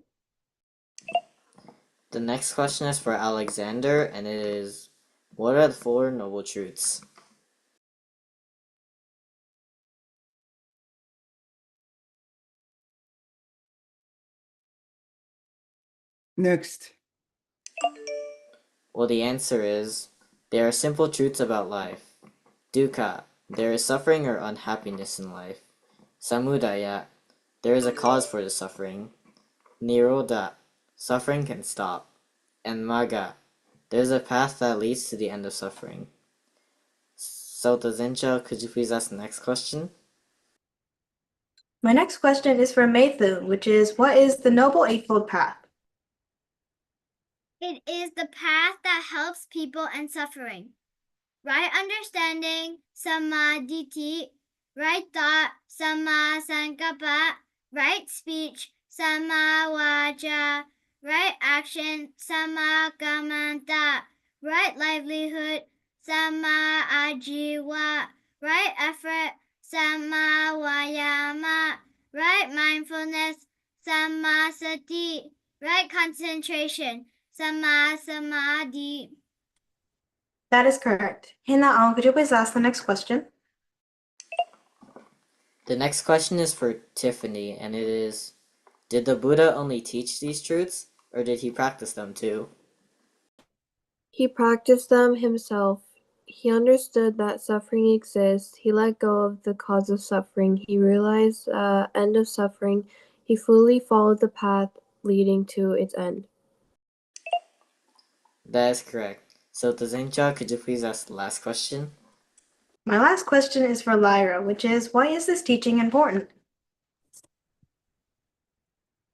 The next question is for Alexander, and it is, what are the Four Noble Truths? Next. Well, the answer is, they are simple truths about life. Dukkha, there is suffering or unhappiness in life. Samudaya, there is a cause for the suffering. Nirodha, suffering can stop. And Magga, there is a path that leads to the end of suffering. So, Tazencha, could you please ask the next question? My next question is for Mathu, which is, what is the Noble Eightfold Path? It is the path that helps people and suffering. Right understanding, samadhi, right thought, samma sankappa, right speech, samma vacha, right action, samma kamanta, right livelihood, samma ajiva, right effort, samma vayama, right mindfulness, samma sati, right concentration, samma samadhi. That is correct. Hina, could you please ask the next question? The next question is for Tiffany, and it is, did the Buddha only teach these truths, or did he practice them too? He practiced them himself. He understood that suffering exists. He let go of the cause of suffering. He realized the end of suffering. He fully followed the path leading to its end. That is correct. So, Tazencha, could you please ask the last question? My last question is for Lyra, which is, why is this teaching important?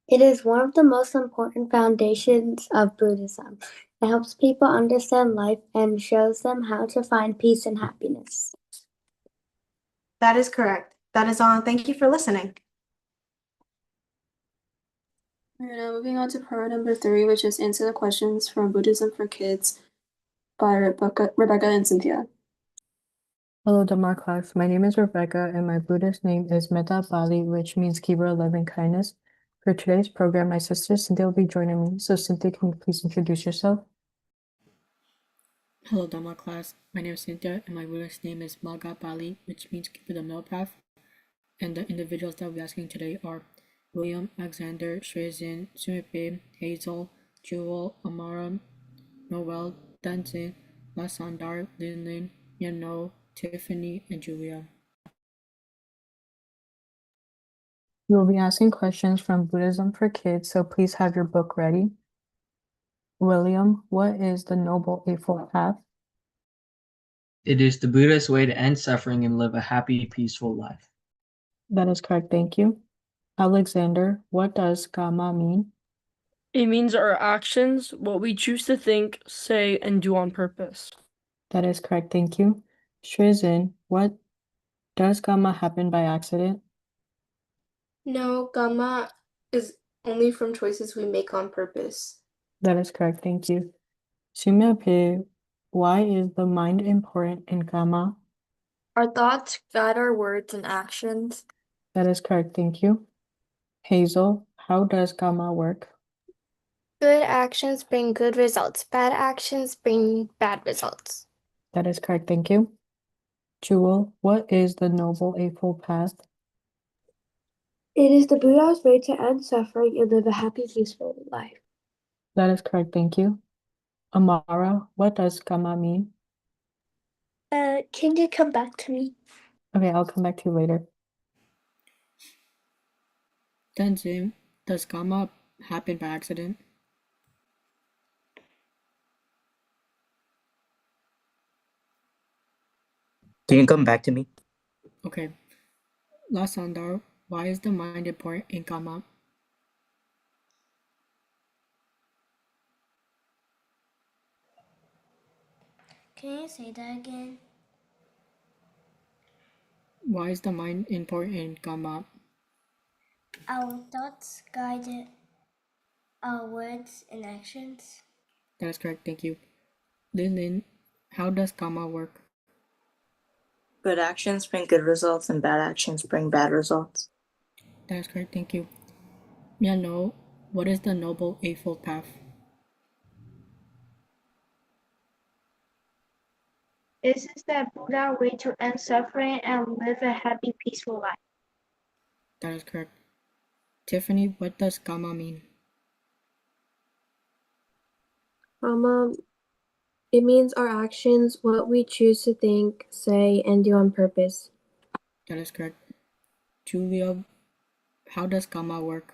It is one of the most important foundations of Buddhism. It helps people understand life and shows them how to find peace and happiness. That is correct. That is all. Thank you for listening. We're now moving on to part number 3, which is Answer the Questions from Buddhism for Kids by Rebecca and Cynthia. Hello, Dhamma class. My name is Rebecca, and my Buddhist name is Metta Bali, which means keeper of loving kindness. For today's program, my sister Cynthia will be joining me. So, Cynthia, can you please introduce yourself? Hello, Dhamma class. My name is Cynthia, and my Buddhist name is Magga Bali, which means keep the middle path. And the individuals that we're asking today are William, Alexander, Shrezin, Sumipe, Hazel, Jewel, Amara, Noel, Danzin, Lasandar, Linlin, Yano, Tiffany, and Julia. We will be asking questions from Buddhism for Kids, so please have your book ready. William, what is the Noble Eightfold Path? It is the Buddha's way to end suffering and live a happy, peaceful life. That is correct, thank you. Alexander, what does Kamma mean? It means our actions, what we choose to think, say, and do on purpose. That is correct, thank you. Shrizin, what does Kamma happen by accident? No, Gamma is only from choices we make on purpose. That is correct, thank you. Sumyape, why is the mind important in Kamma? Our thoughts guide our words and actions. That is correct, thank you. Hazel, how does Kamma work? Good actions bring good results. Bad actions bring bad results. That is correct, thank you. Jewel, what is the Noble Eightfold Path? It is the Buddha's way to end suffering and live a happy, peaceful life. That is correct, thank you. Amara, what does Kamma mean? Can you come back to me? Okay, I'll come back to you later. Danzin, does Gamma happen by accident? Can you come back to me? Okay. Lasandar, why is the mind important in Gamma? Can you say that again? Why is the mind important in Gamma? Our thoughts guide our words and actions. That is correct, thank you. Linlin, how does Gamma work? Good actions bring good results, and bad actions bring bad results. That is correct, thank you. May I know, what is the Noble Eightfold Path? This is the Buddha way to end suffering and live a happy, peaceful life. That is correct. Tiffany, what does Dhamma mean? It means our actions, what we choose to think, say, and do on purpose. That is correct. Julia, how does Dhamma work?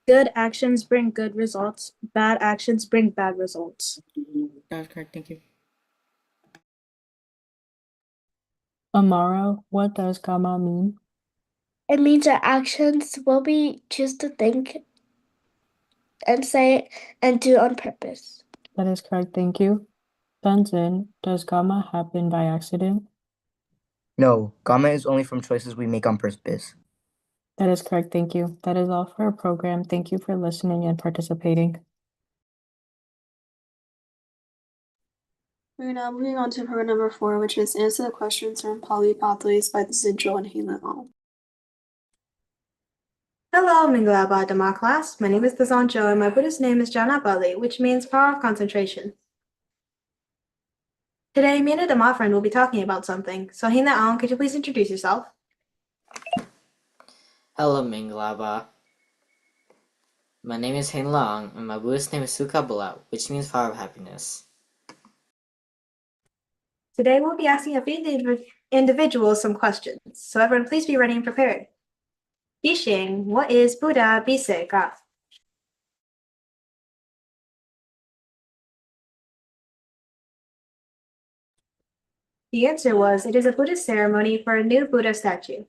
Good actions bring good results. Bad actions bring bad results. That is correct, thank you. Amara, what does Dhamma mean? It means our actions, what we choose to think and say and do on purpose. That is correct, thank you. Tenzin, does Gamma happen by accident? No, Gamma is only from choices we make on purpose. That is correct, thank you. That is all for our program. Thank you for listening and participating. We're now moving on to program number 4, which is Answer the Questions from Poly Pathways by Zinjo and Hina All. Hello, Mingalaba Dhamma class. My name is Thazanjo and my Buddhist name is Janapali, which means power of concentration. Today, me and a Dhamma friend will be talking about something. So, Hina Aung, could you please introduce yourself? Hello, Minglaba. My name is Hein Long, and my Buddhist name is Sukabala, which means power of happiness. Today, we'll be asking a few individuals some questions. So, everyone, please be ready and prepared. Bishing, what is Buddha Biseka? The answer was, it is a Buddhist ceremony for a new Buddha statue.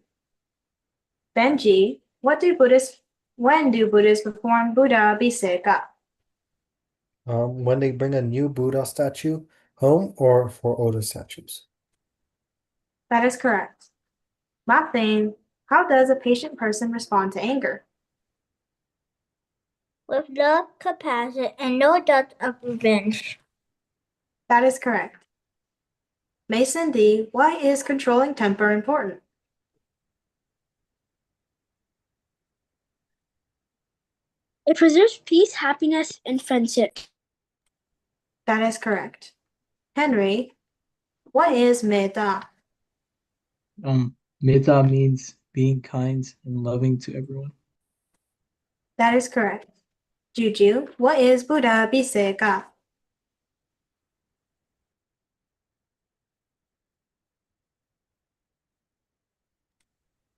Benji, when do Buddhists perform Buddha Biseka? When they bring a new Buddha statue home or for older statues. That is correct. Mathane, how does a patient person respond to anger? With love, compassion, and no doubt of revenge. That is correct. Mason D, why is controlling temper important? It preserves peace, happiness, and friendship. That is correct. Henry, what is metta? Metta means being kind and loving to everyone. That is correct. Juju, what is Buddha Biseka?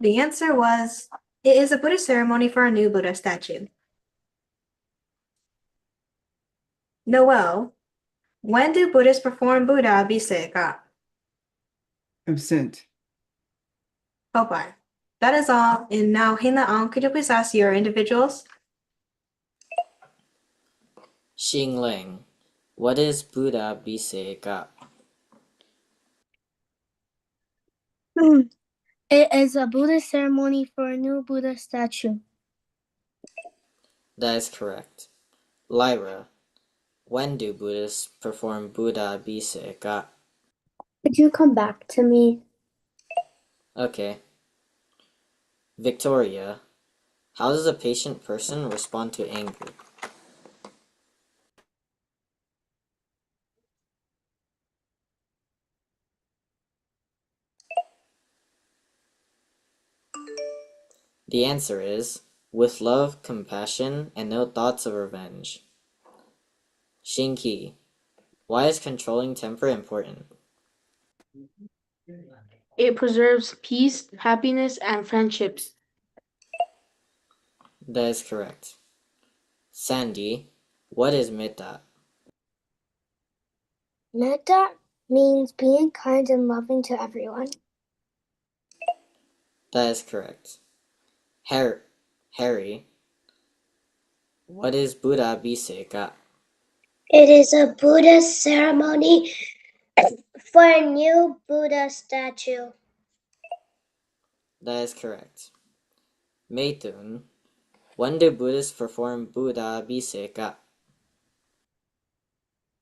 The answer was, it is a Buddhist ceremony for a new Buddha statue. Noel, when do Buddhists perform Buddha Biseka? Absent. Popeye. That is all. And now, Hina Aung, could you please ask your individuals? Xing Ling, what is Buddha Biseka? It is a Buddhist ceremony for a new Buddha statue. That is correct. Lyra, when do Buddhists perform Buddha Biseka? Could you come back to me? Okay. Victoria, how does a patient person respond to anger? The answer is, with love, compassion, and no thoughts of revenge. Shinki, why is controlling temper important? It preserves peace, happiness, and friendships. That is correct. Sandy, what is metta? Metta means being kind and loving to everyone. That is correct. Harry, what is Buddha Biseka? It is a Buddha ceremony for a new Buddha statue. That is correct. Meitun, when do Buddhists perform Buddha Biseka?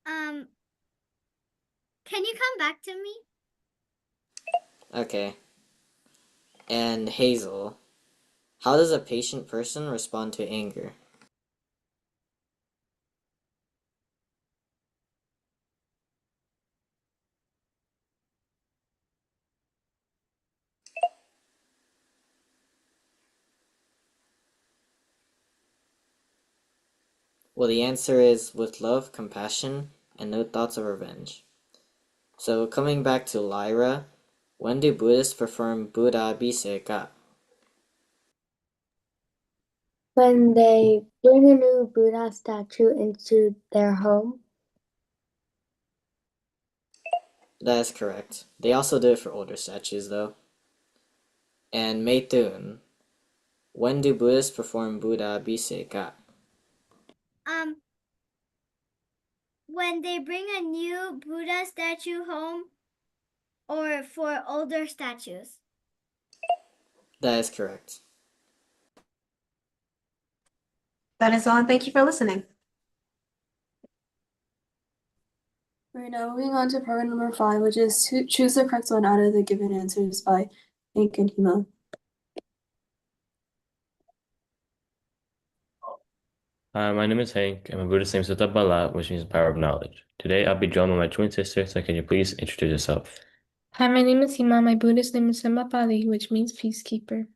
Can you come back to me? Okay. And Hazel, how does a patient person respond to anger? Well, the answer is with love, compassion, and no thoughts of revenge. So coming back to Lyra, when do Buddhists perform Buddha Abhiseka? When they bring a new Buddha statue into their home. That is correct. They also do it for older statues, though. And Meitun, when do Buddhists perform Buddha Abhiseka? When they bring a new Buddha statue home or for older statues. That is correct. That is all, and thank you for listening. We're now moving on to part number 5, which is to choose the correct one out of the given answers by Hank and Hima. Hi, my name is Hank, and my Buddhist name is Bala, which means power of knowledge. Today, I'll be joined by my twin sister, so can you please introduce yourself? Hi, my name is Hima. My Buddhist name is Pali, which means peacekeeper.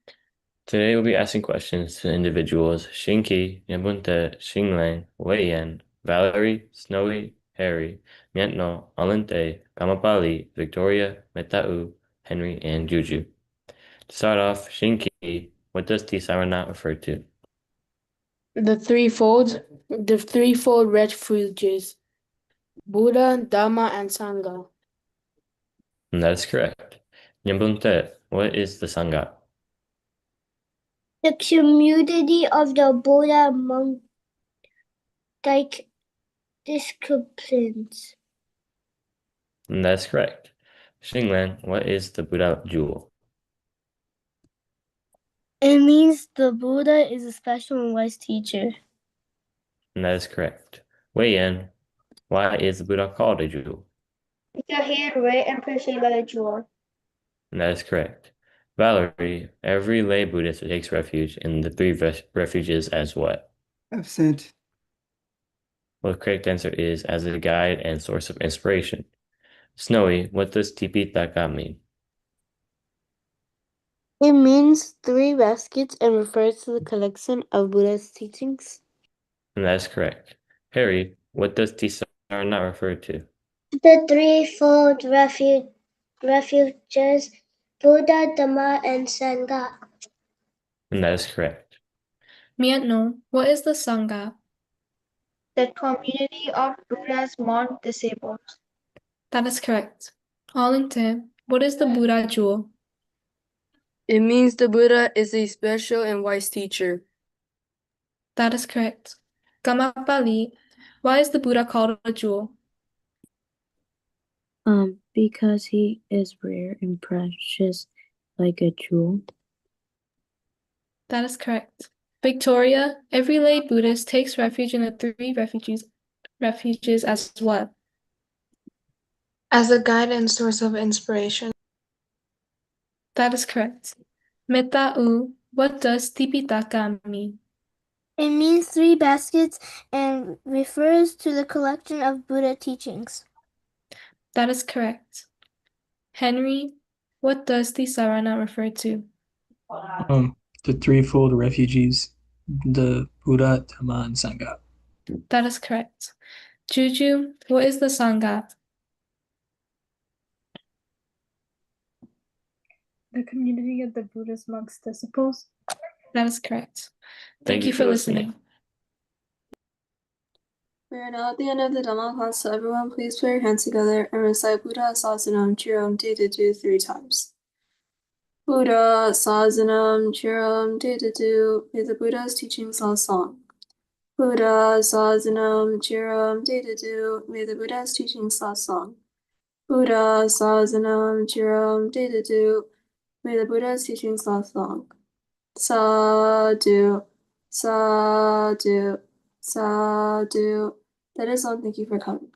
Today, we'll be asking questions to individuals Shinki, Nyambunte, Xinglang, Weiyan, Valerie, Snowy, Harry, Mientno, Alente, Kamapali, Victoria, Metau, Henry, and Juju. To start off, Shinki, what does Tisarana refer to? The threefold refuges: Buddha, Dhamma, and Sangha. And that is correct. Nyambunte, what is the Sangha? The community of the Buddha monkic disciplines. And that's correct. Xinglan, what is the Buddha jewel? It means the Buddha is a special and wise teacher. And that is correct. Wei Yan, why is the Buddha called a jewel? Because he is rare and precious like a jewel. And that is correct. Valerie, every lay Buddhist takes refuge in the three refuges as what? Absent. Well, the correct answer is as a guide and source of inspiration. Snowy, what does Tipitaka mean? It means 3 baskets and refers to the collection of Buddha's teachings. And that is correct. Harry, what does Tisarana refer to? The threefold refuges, Buddha, Dhamma, and Sangha. And that is correct. Mientno, what is the Sangha? The community of Buddha's monk disciples. That is correct. Alingte, what is the Buddha jewel? It means the Buddha is a special and wise teacher. That is correct. Kamapali, why is the Buddha called a jewel? Because he is rare and precious like a jewel. That is correct. Victoria, every lay Buddhist takes refuge in the 3 refuges as what? As a guide and source of inspiration. That is correct. Meta'u, what does Tipitaka mean? It means 3 baskets and refers to the collection of Buddha teachings. That is correct. Henry, what does the Sarana refer to? The threefold refugees, the Buddha, Dhamma, and Sangha. That is correct. Juju, what is the Sangha? The community of the Buddhist monks' disciples. That is correct. Thank you for listening. We are now at the end of the Dhamma class, so everyone please put your hands together and recite Buddha Sasanam Chiram Dedadu 3 times. Buddha Sasanam Chiram Dedadu. May the Buddha's teachings last long. Buddha Sasanam Chiram Dedadu. May the Buddha's teachings last long. Buddha Sasanam Chiram Dedadu. May the Buddha's teachings last long. Sadhu, sadhu, sadhu. That is all. Thank you for coming.